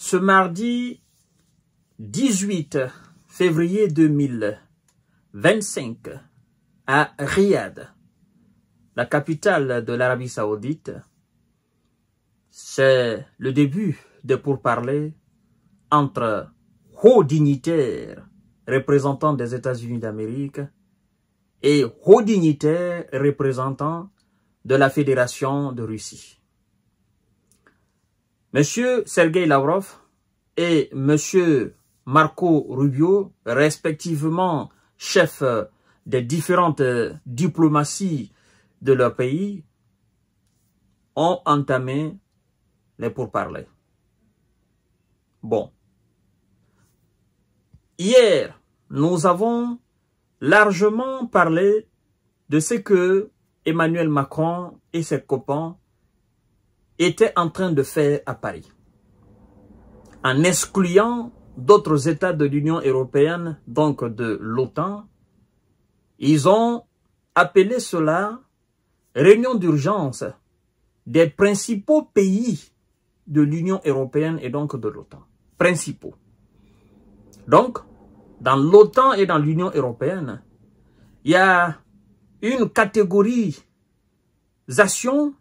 Ce mardi 18 février 2025, à Riyad, la capitale de l'Arabie Saoudite, c'est le début des pourparlers entre hauts dignitaires représentants des États-Unis d'Amérique et hauts dignitaires représentants de la Fédération de Russie. Monsieur Sergei Lavrov et Monsieur Marco Rubio, respectivement chefs des différentes diplomaties de leur pays, ont entamé les pourparlers. Bon. Hier, nous avons largement parlé de ce que Emmanuel Macron et ses copains étaient en train de faire à Paris, en excluant d'autres États de l'Union européenne, donc de l'OTAN. Ils ont appelé cela réunion d'urgence des principaux pays de l'Union européenne et donc de l'OTAN. Principaux. Donc, dans l'OTAN et dans l'Union européenne, il y a une catégorisation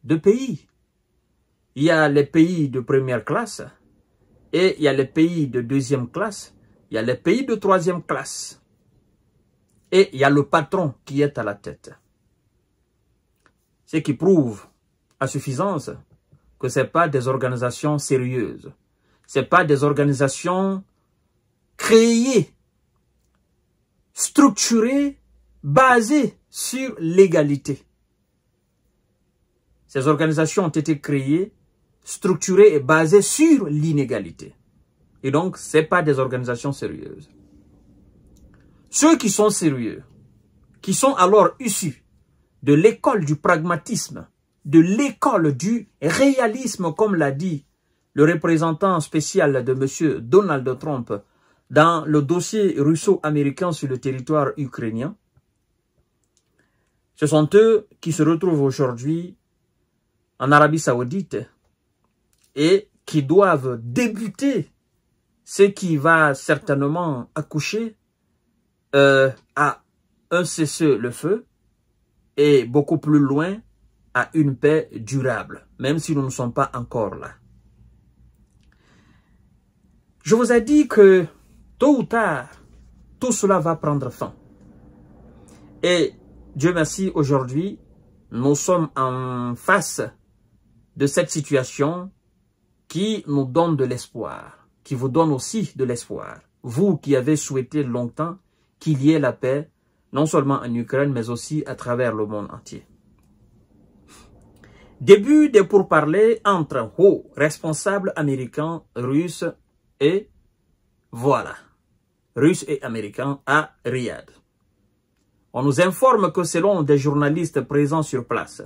de pays. Il y a les pays de première classe et il y a les pays de deuxième classe, il y a les pays de troisième classe et il y a le patron qui est à la tête. Ce qui prouve à suffisance que ce n'est pas des organisations sérieuses, ce n'est pas des organisations créées, structurées, basées sur l'égalité. Ces organisations ont été créées, structurées et basées sur l'inégalité. Et donc, ce n'est pas des organisations sérieuses. Ceux qui sont sérieux, qui sont alors issus de l'école du pragmatisme, de l'école du réalisme, comme l'a dit le représentant spécial de M. Donald Trump dans le dossier russo-américain sur le territoire ukrainien, ce sont eux qui se retrouvent aujourd'hui en Arabie Saoudite et qui doivent débuter ce qui va certainement accoucher à un cessez-le-feu et beaucoup plus loin à une paix durable, même si nous ne sommes pas encore là. Je vous ai dit que tôt ou tard, tout cela va prendre fin. Et Dieu merci, aujourd'hui, nous sommes en face de cette situation qui nous donne de l'espoir, qui vous donne aussi de l'espoir. Vous qui avez souhaité longtemps qu'il y ait la paix, non seulement en Ukraine, mais aussi à travers le monde entier. Début des pourparlers entre hauts responsables américains, russes et voilà, russes et américains à Riyad. On nous informe que selon des journalistes présents sur place,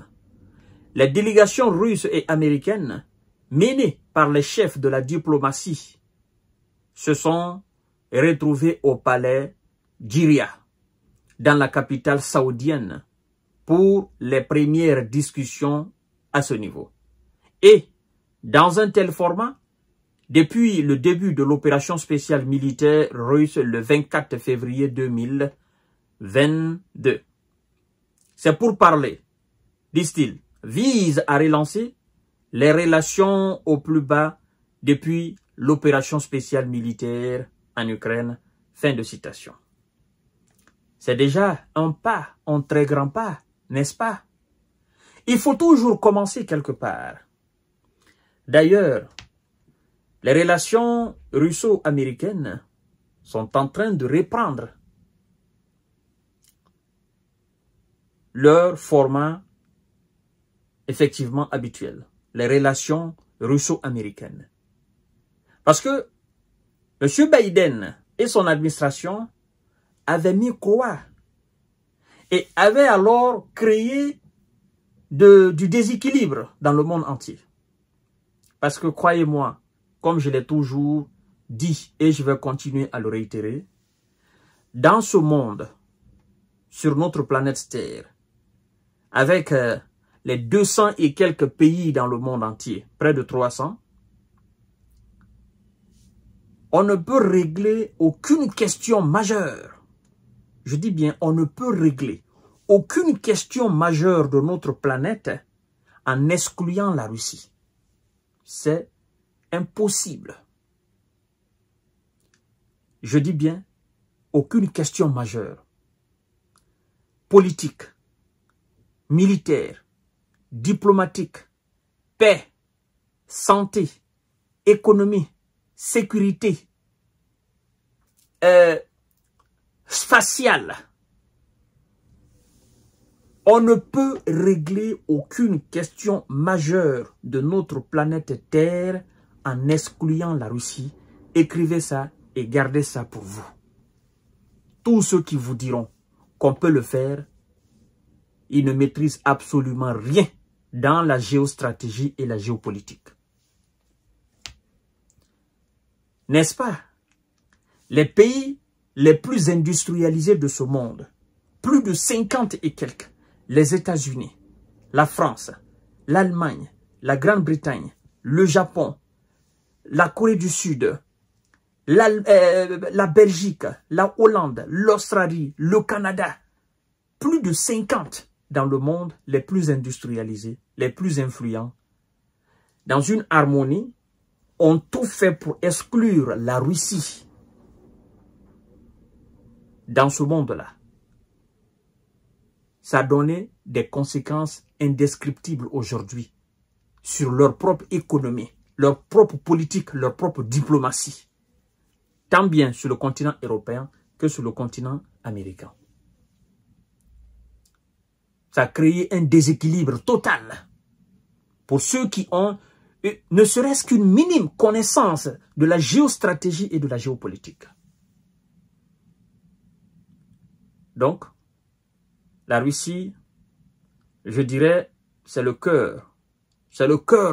les délégations russes et américaines menées par les chefs de la diplomatie se sont retrouvées au palais d'Iria, dans la capitale saoudienne, pour les premières discussions à ce niveau. Et dans un tel format, depuis le début de l'opération spéciale militaire russe le 24 février 2022, c'est pour parler, disent-ils, vise à relancer les relations au plus bas depuis l'opération spéciale militaire en Ukraine. Fin de citation. C'est déjà un pas, un très grand pas, n'est-ce pas? Il faut toujours commencer quelque part. D'ailleurs, les relations russo-américaines sont en train de reprendre leur format effectivement habituel. Les relations russo-américaines. Parce que M. Biden et son administration avaient mis croix et avaient alors créé du déséquilibre dans le monde entier. Parce que croyez-moi, comme je l'ai toujours dit et je vais continuer à le réitérer, dans ce monde, sur notre planète Terre, avec les 200 et quelques pays dans le monde entier, près de 300, On ne peut régler aucune question majeure. Je dis bien, on ne peut régler aucune question majeure de notre planète en excluant la Russie. C'est impossible. Je dis bien, aucune question majeure. Politique, militaire, diplomatique, paix, santé, économie, sécurité, spatiale. On ne peut régler aucune question majeure de notre planète Terre en excluant la Russie. Écrivez ça et gardez ça pour vous. Tous ceux qui vous diront qu'on peut le faire, ils ne maîtrisent absolument rien dans la géostratégie et la géopolitique. N'est-ce pas? Les pays les plus industrialisés de ce monde, plus de 50 et quelques, les États-Unis, la France, l'Allemagne, la Grande-Bretagne, le Japon, la Corée du Sud, la Belgique, la Hollande, l'Australie, le Canada, plus de 50 dans le monde, les plus industrialisés, les plus influents, dans une harmonie, ont tout fait pour exclure la Russie dans ce monde-là. Ça a donné des conséquences indescriptibles aujourd'hui sur leur propre économie, leur propre politique, leur propre diplomatie. Tant bien sur le continent européen que sur le continent américain. Ça a créé un déséquilibre total pour ceux qui ont ne serait-ce qu'une minime connaissance de la géostratégie et de la géopolitique. Donc, la Russie, je dirais, c'est le cœur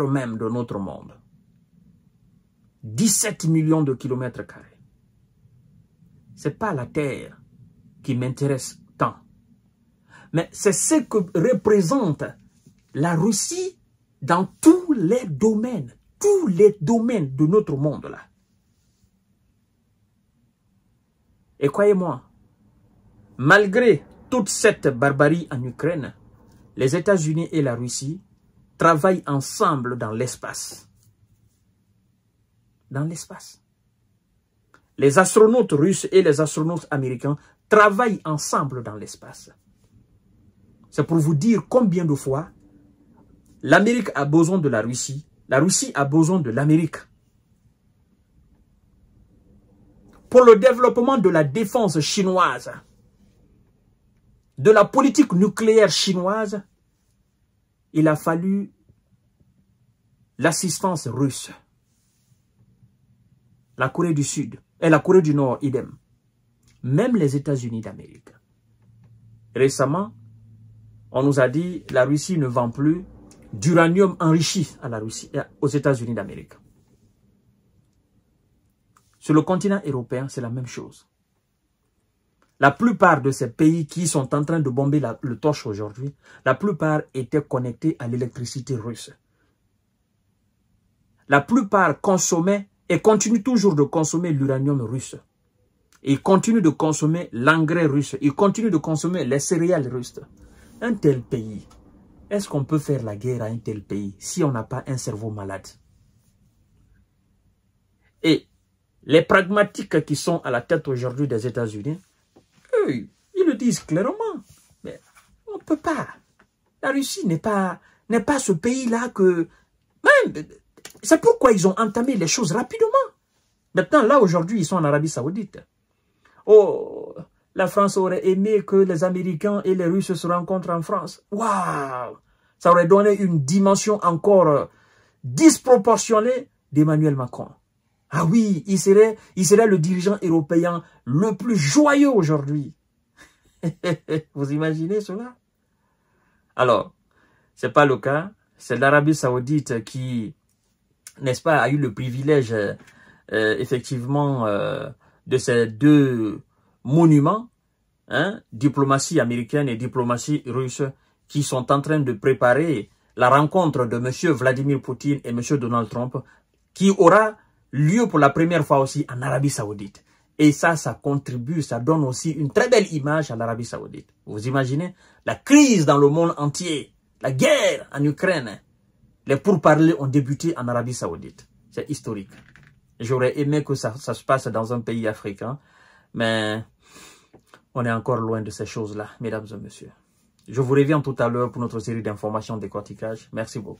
même de notre monde. 17 millions de kilomètres carrés. Ce n'est pas la Terre qui m'intéresse tant. Mais c'est ce que représente la Russie dans tous les domaines de notre monde-là. Et croyez-moi, malgré toute cette barbarie en Ukraine, les États-Unis et la Russie travaillent ensemble dans l'espace. Dans l'espace. Les astronautes russes et les astronautes américains travaillent ensemble dans l'espace. C'est pour vous dire combien de fois l'Amérique a besoin de la Russie a besoin de l'Amérique. Pour le développement de la défense chinoise, de la politique nucléaire chinoise, il a fallu l'assistance russe. La Corée du Sud et la Corée du Nord, idem. Même les États-Unis d'Amérique. Récemment, on nous a dit que la Russie ne vend plus d'uranium enrichi à la Russie, aux États-Unis d'Amérique. Sur le continent européen, c'est la même chose. La plupart de ces pays qui sont en train de bomber le torche aujourd'hui, la plupart étaient connectés à l'électricité russe. La plupart consommaient et continuent toujours de consommer l'uranium russe. Ils continuent de consommer l'engrais russe. Ils continuent de consommer les céréales russes. Un tel pays, est-ce qu'on peut faire la guerre à un tel pays si on n'a pas un cerveau malade? Et les pragmatiques qui sont à la tête aujourd'hui des États-Unis, eux, ils le disent clairement. Mais on ne peut pas. La Russie n'est pas ce pays-là que... C'est pourquoi ils ont entamé les choses rapidement. Maintenant, là, aujourd'hui, ils sont en Arabie Saoudite. Oh, la France aurait aimé que les Américains et les Russes se rencontrent en France. Waouh! Ça aurait donné une dimension encore disproportionnée d'Emmanuel Macron. Ah oui, il serait le dirigeant européen le plus joyeux aujourd'hui. Vous imaginez cela? Alors, ce n'est pas le cas. C'est l'Arabie Saoudite qui, n'est-ce pas, a eu le privilège, effectivement, de ces deux monuments, hein, diplomatie américaine et diplomatie russe, qui sont en train de préparer la rencontre de M. Vladimir Poutine et M. Donald Trump, qui aura lieu pour la première fois aussi en Arabie Saoudite. Et ça contribue, ça donne aussi une très belle image à l'Arabie Saoudite. Vous imaginez la crise dans le monde entier, la guerre en Ukraine. Les pourparlers ont débuté en Arabie Saoudite. C'est historique. J'aurais aimé que ça se passe dans un pays africain, mais on est encore loin de ces choses-là, mesdames et messieurs. Je vous reviens tout à l'heure pour notre série d'informations décortiquage. Merci beaucoup.